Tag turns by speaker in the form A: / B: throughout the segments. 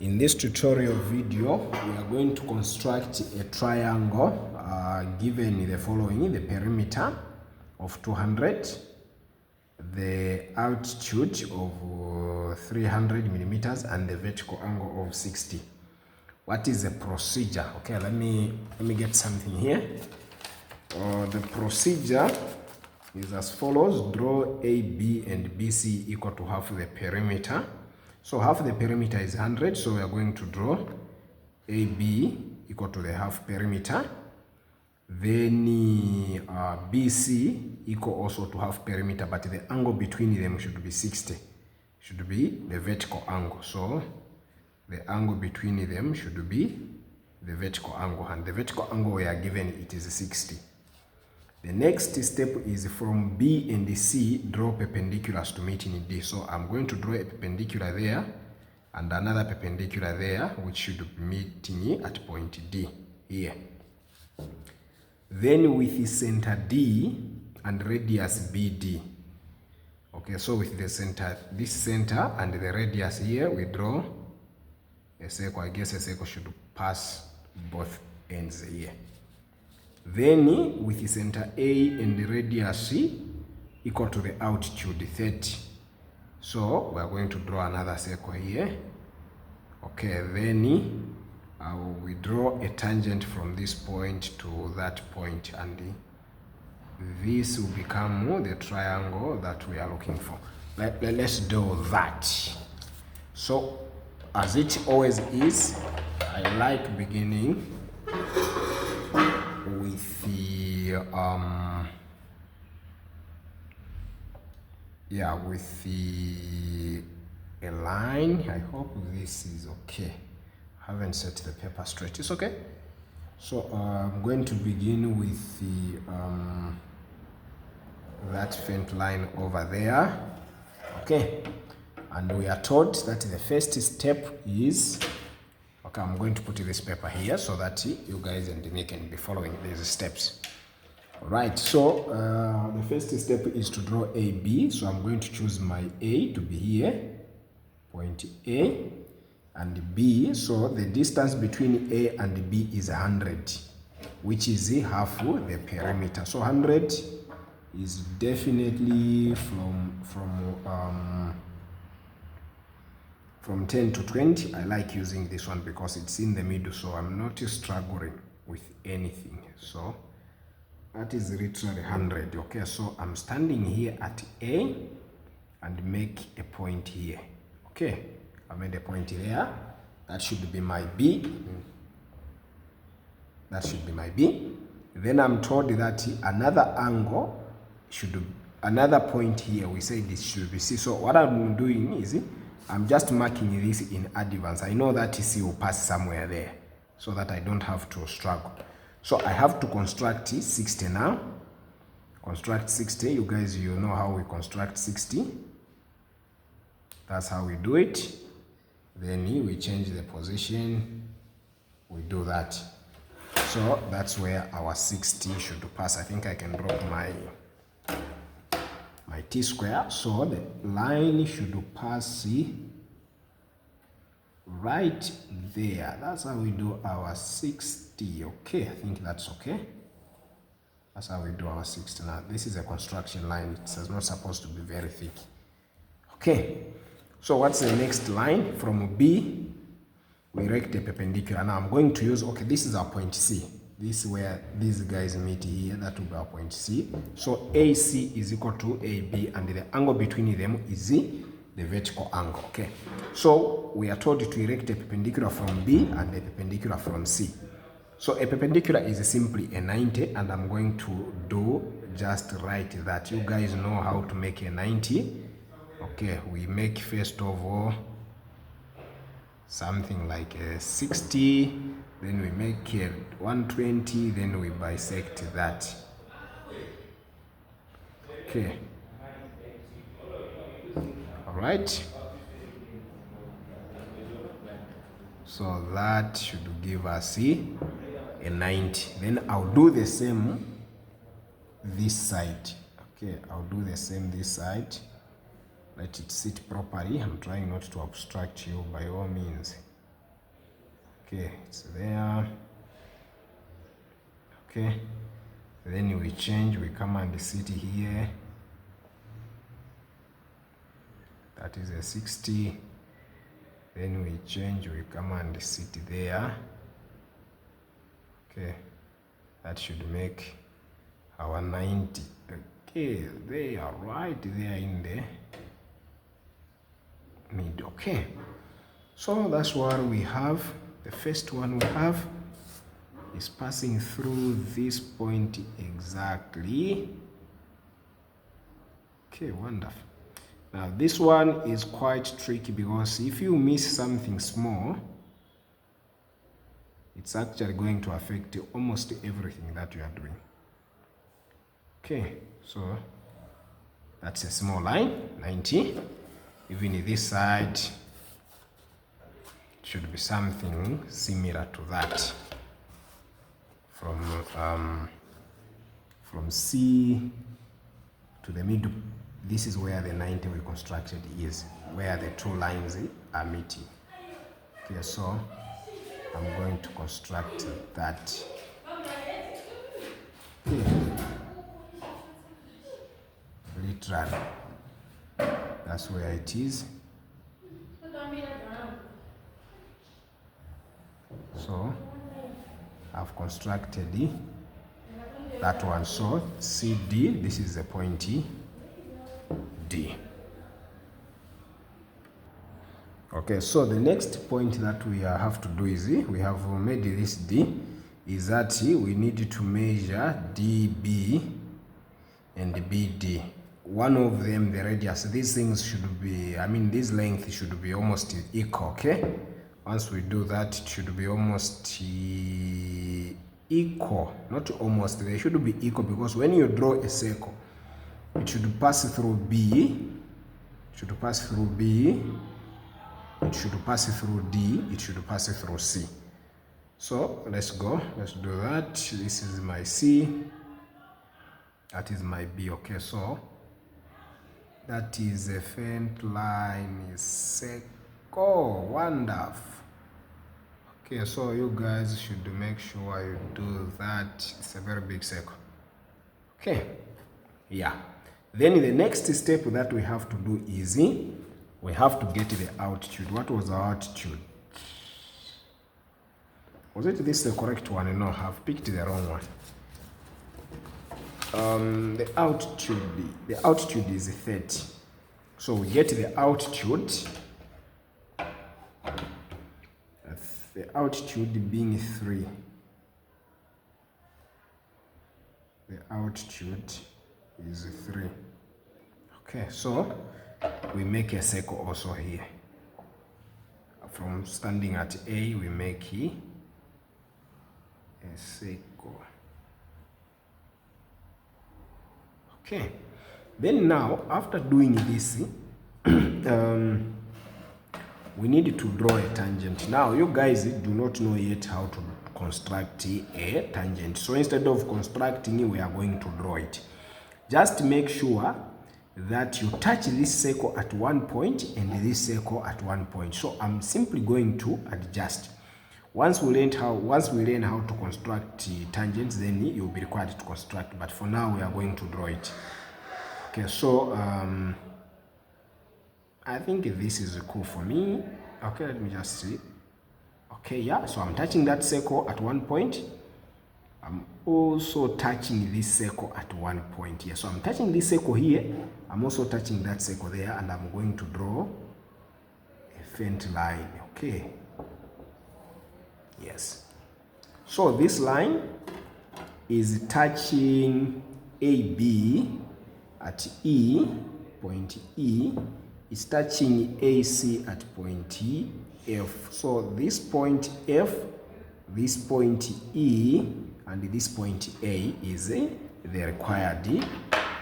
A: In this tutorial video, we are going to construct a triangle given the following: the perimeter of 200, the altitude of 300 millimeters, and the vertical angle of 60. What is the procedure? Okay, let me get something here. The procedure is as follows: draw AB and BC equal to half the perimeter. So half the perimeter is 100, so we are going to draw AB equal to the half perimeter. Then BC equal also to half perimeter, but the angle between them should be 60. Should be the vertical angle. So the angle between them should be the vertical angle, and the vertical angle we are given, it is 60. The next step is from B and C, draw perpendiculars to meet in D. So I'm going to draw a perpendicular there and another perpendicular there, which should be meeting at point D here. Then with the center D and radius BD. Okay, so with the center, this center and the radius here, we draw a circle. I guess a circle should pass both ends here. Then with the center A and the radius C equal to the altitude 30. So we are going to draw another circle here. Okay, then we draw a tangent from this point to that point, and this will become the triangle that we are looking for. Let's do that. So as it always is, I like beginning with the a line. I hope this is okay. I haven't set the paper straight. It's okay. So I'm going to begin with the that faint line over there. Okay, and we are told that the first step is, okay, I'm going to put this paper here so that you guys and me can be following these steps. All right, so the first step is to draw AB. So I'm going to choose my A to be here, point A, and B. So the distance between A and B is 100, which is half the perimeter. So 100 is definitely from 10 to 20. I like using this one because it's in the middle, so I'm not struggling with anything. So that is literally 100. Okay, so I'm standing here at A and make a point here. Okay, I made a point there. That should be my B. That should be my B. Then I'm told that another angle should, another point here, we say this should be C. So what I'm doing is I'm just marking this in advance. I know that C will pass somewhere there, so that I don't have to struggle. So I have to construct 60 now. Construct 60. You guys, you know how we construct 60. That's how we do it. Then we change the position. We do that. So that's where our 60 should pass. I think I can drop my T-square. So the line should pass right there. That's how we do our 60. Okay, I think that's okay. That's how we do our 60. Now this is a construction line. It's not supposed to be very thick. Okay, so what's the next line? From B, we erect a perpendicular. Now I'm going to use, okay, this is our point C. This is where these guys meet here. That will be our point C. So AC is equal to AB, and the angle between them is the vertical angle. Okay, so we are told to erect a perpendicular from B and a perpendicular from C. So a perpendicular is simply a 90, and I'm going to do just right that. You guys know how to make a 90. Okay, we make first of all something like a 60, then we make a 120, then we bisect that. Okay, all right, so that should give us a 90. Then I'll do the same this side. Okay, I'll do the same this side. Let it sit properly. I'm trying not to obstruct you by all means. Okay, it's there. Okay, then we change, we come and sit here. That is a 60. Then we change, we come and sit there. Okay, that should make our 90. Okay, they are right there in the mid. Okay, so that's what we have. The first one we have is passing through this point exactly. Okay, wonderful. Now this one is quite tricky because if you miss something small, it's actually going to affect almost everything that you are doing. Okay, so that's a small line, 90. Even this side should be something similar to that. From C to the middle, this is where the 90 we constructed is, where the two lines are meeting. Okay, so I'm going to construct that. Literally, that's where it is. So I've constructed that one. So CD, this is the point D. Okay, so the next point that we have to do is, we have made this D, is that we need to measure DB and BD. One of them, the radius, these things should be, this length should be almost equal, okay? Once we do that, it should be almost equal. Not almost, they should be equal, because when you draw a circle, it should pass through B, it should pass through B, it should pass through D, it should pass through C. So let's go, let's do that. This is my C, that is my B. Okay, so that is a faint line, is circle. Wonderful. Okay, so you guys should make sure you do that. It's a very big circle. Okay, yeah. Then the next step that we have to do is, we have to get the altitude. What was our altitude? Was it this the correct one? No, I've picked the wrong one. The altitude is 30. So we get the altitude. The altitude being 3. The altitude is 3. Okay, so we make a circle also here. From standing at A, we make a circle. Okay, then now after doing this, we need to draw a tangent. Now you guys do not know yet how to construct a tangent, so instead of constructing, we are going to draw it. Just make sure that you touch this circle at one point and this circle at one point. So I'm simply going to adjust. Once we learn how to construct tangents, then you'll be required to construct, but for now we are going to draw it. Okay, so I think this is cool for me. Okay, let me just see. Okay, yeah, so I'm touching that circle at one point. I'm also touching this circle at one point here. So I'm touching this circle here. I'm also touching that circle there, and I'm going to draw a faint line. Okay. Yes. So this line is touching AB at E, point E. It's touching AC at point F. So this point F, this point E, and this point A is the required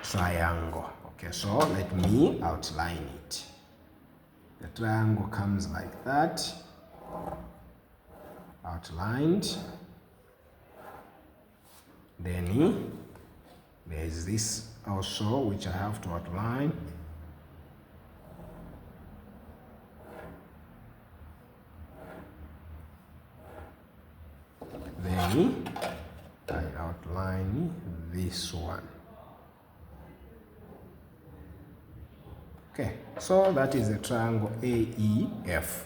A: triangle. Okay, so let me outline it. The triangle comes like that, outlined. Then there is this also, which I have to outline. this one. Okay, so that is the triangle AEF.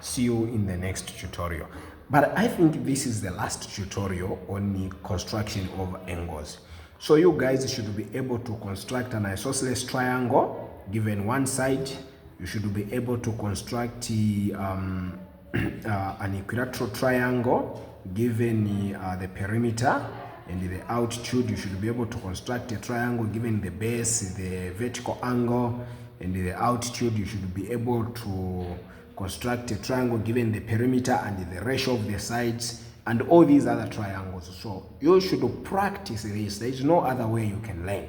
A: See you in the next tutorial. But I think this is the last tutorial on the construction of angles. So you guys should be able to construct an isosceles triangle given one side. You should be able to construct an equilateral triangle given the perimeter and the altitude. You should be able to construct a triangle given the base, the vertical angle, and the altitude. You should be able to construct a triangle given the perimeter and the ratio of the sides and all these other triangles. So you should practice this. There is no other way you can learn.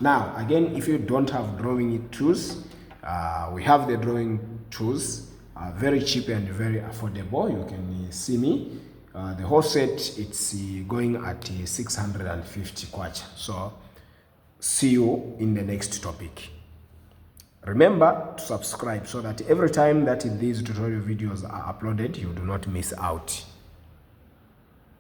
A: Now, again, if you don't have drawing tools, we have the drawing tools, very cheap and very affordable. You can see me. The whole set, it's going at 650 kwacha. So see you in the next topic. Remember to subscribe so that every time that these tutorial videos are uploaded, you do not miss out.